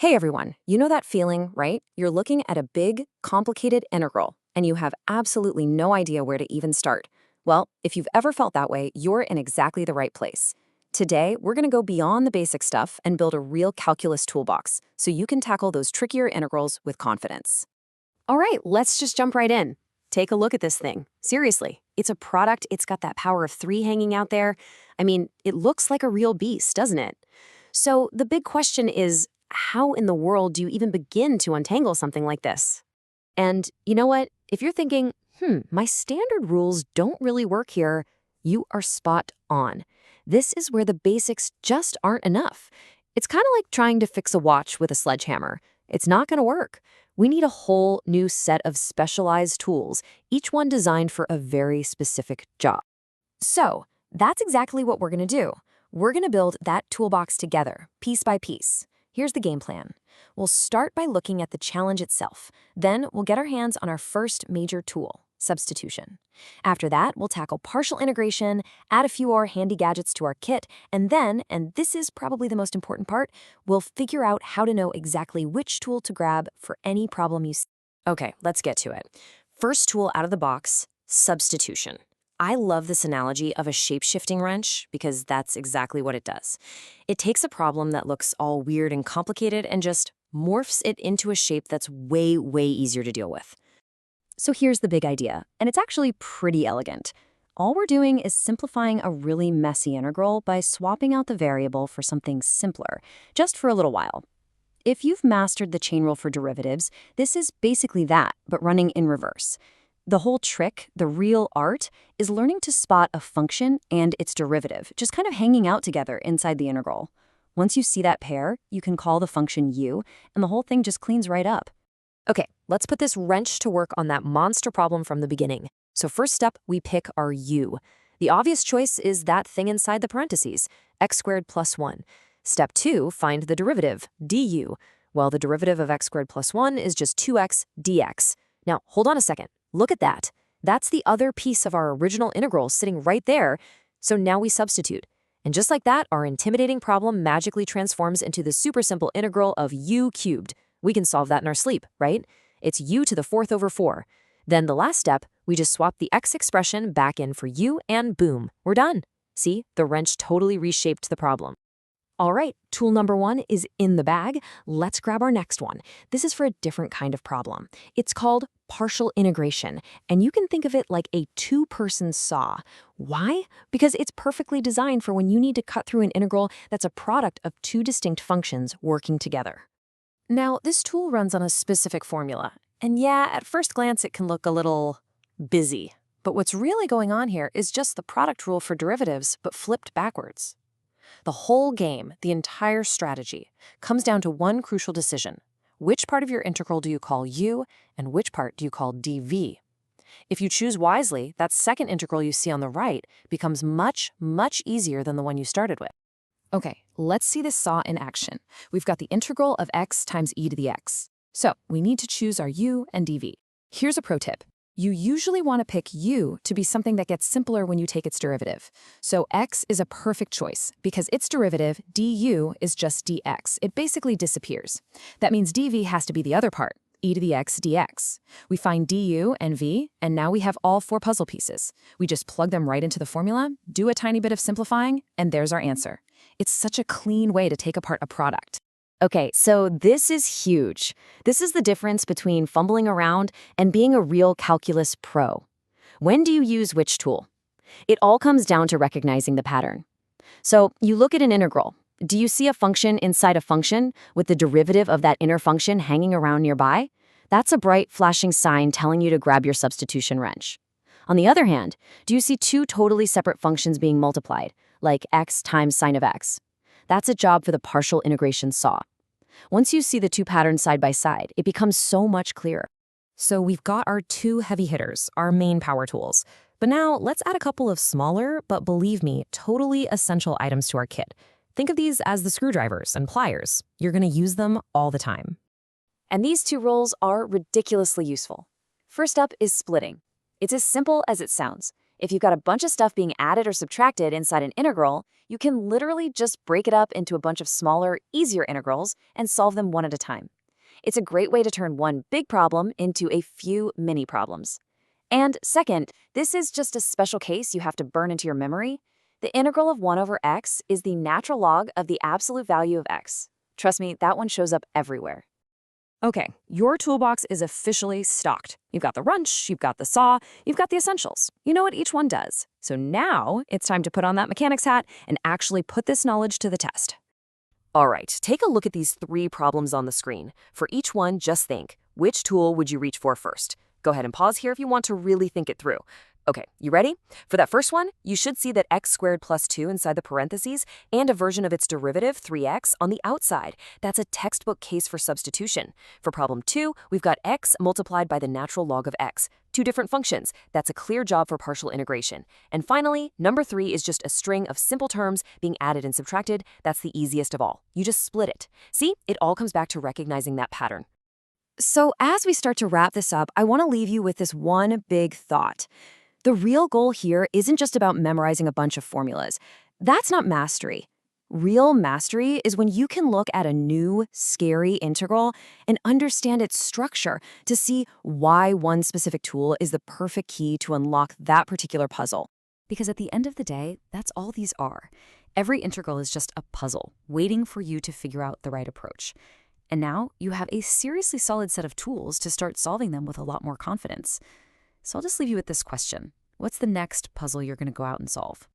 Hey everyone, you know that feeling, right? You're looking at a big, complicated integral, and you have absolutely no idea where to even start. Well, if you've ever felt that way, you're in exactly the right place. Today, we're going to go beyond the basic stuff and build a real calculus toolbox so you can tackle those trickier integrals with confidence. All right, let's just jump right in. Take a look at this thing. Seriously, it's a product, it's got that power of 3 hanging out there. I mean, it looks like a real beast, doesn't it? So the big question is, how in the world do you even begin to untangle something like this? And you know what? If you're thinking, my standard rules don't really work here, you are spot on. This is where the basics just aren't enough. It's kind of like trying to fix a watch with a sledgehammer. It's not going to work. We need a whole new set of specialized tools, each one designed for a very specific job. So that's exactly what we're going to do. We're going to build that toolbox together, piece by piece. Here's the game plan. We'll start by looking at the challenge itself. Then we'll get our hands on our first major tool, substitution. After that, we'll tackle partial integration, add a few more handy gadgets to our kit, and then, and this is probably the most important part, we'll figure out how to know exactly which tool to grab for any problem you see. Okay, let's get to it. First tool out of the box, substitution. I love this analogy of a shape-shifting wrench because that's exactly what it does. It takes a problem that looks all weird and complicated and just morphs it into a shape that's way, way easier to deal with. So here's the big idea, and it's actually pretty elegant. All we're doing is simplifying a really messy integral by swapping out the variable for something simpler, just for a little while. If you've mastered the chain rule for derivatives, this is basically that, but running in reverse. The whole trick, the real art, is learning to spot a function and its derivative, just kind of hanging out together inside the integral. Once you see that pair, you can call the function u, and the whole thing just cleans right up. Okay, let's put this wrench to work on that monster problem from the beginning. So first step, we pick our u. The obvious choice is that thing inside the parentheses, x squared plus 1. Step 2, find the derivative, du. Well, the derivative of x squared plus 1 is just 2x dx. Now, hold on a second. Look at that. That's the other piece of our original integral sitting right there. So now we substitute. And just like that, our intimidating problem magically transforms into the super simple integral of u cubed. We can solve that in our sleep, right? It's u to the 4th over 4. Then the last step, we just swap the x expression back in for u and boom, we're done. See, the wrench totally reshaped the problem. All right, tool number 1 is in the bag. Let's grab our next one. This is for a different kind of problem. It's called partial integration, and you can think of it like a two-person saw. Why? Because it's perfectly designed for when you need to cut through an integral that's a product of two distinct functions working together. Now, this tool runs on a specific formula, and yeah, at first glance it can look a little busy. But what's really going on here is just the product rule for derivatives, but flipped backwards. The whole game, the entire strategy, comes down to one crucial decision. Which part of your integral do you call u, and which part do you call dv? If you choose wisely, that second integral you see on the right becomes much, much easier than the one you started with. Okay, let's see this saw in action. We've got the integral of x times e to the x. So we need to choose our u and dv. Here's a pro tip. You usually want to pick u to be something that gets simpler when you take its derivative. So x is a perfect choice because its derivative, du, is just dx. It basically disappears. That means dv has to be the other part, e to the x dx. We find du and v, and now we have all 4 puzzle pieces. We just plug them right into the formula, do a tiny bit of simplifying, and there's our answer. It's such a clean way to take apart a product. Okay, so this is huge. This is the difference between fumbling around and being a real calculus pro. When do you use which tool? It all comes down to recognizing the pattern. So you look at an integral. Do you see a function inside a function with the derivative of that inner function hanging around nearby? That's a bright, flashing sign telling you to grab your substitution wrench. On the other hand, do you see 2 totally separate functions being multiplied, like x times sine of x? That's a job for the partial integration saw. Once you see the 2 patterns side by side, it becomes so much clearer. So we've got our 2 heavy hitters, our main power tools. But now let's add a couple of smaller, but believe me, totally essential items to our kit. Think of these as the screwdrivers and pliers. You're going to use them all the time. And these 2 rules are ridiculously useful. First up is splitting. It's as simple as it sounds. If you've got a bunch of stuff being added or subtracted inside an integral, you can literally just break it up into a bunch of smaller, easier integrals and solve them one at a time. It's a great way to turn one big problem into a few mini problems. And second, this is just a special case you have to burn into your memory. The integral of 1 over x is the natural log of the absolute value of x. Trust me, that one shows up everywhere. Okay, your toolbox is officially stocked. You've got the wrench, you've got the saw, you've got the essentials. You know what each one does. So now it's time to put on that mechanic's hat and actually put this knowledge to the test. All right, take a look at these 3 problems on the screen. For each one, just think, which tool would you reach for first? Go ahead and pause here if you want to really think it through. Okay, you ready? For that first one, you should see that x squared plus 2 inside the parentheses and a version of its derivative, 3x, on the outside. That's a textbook case for substitution. For problem 2, we've got x multiplied by the natural log of x. 2 different functions. That's a clear job for partial integration. And finally, number 3 is just a string of simple terms being added and subtracted. That's the easiest of all. You just split it. See, it all comes back to recognizing that pattern. So as we start to wrap this up, I want to leave you with this one big thought. The real goal here isn't just about memorizing a bunch of formulas. That's not mastery. Real mastery is when you can look at a new, scary integral and understand its structure to see why one specific tool is the perfect key to unlock that particular puzzle. Because at the end of the day, that's all these are. Every integral is just a puzzle, waiting for you to figure out the right approach. And now you have a seriously solid set of tools to start solving them with a lot more confidence. So I'll just leave you with this question. What's the next puzzle you're going to go out and solve?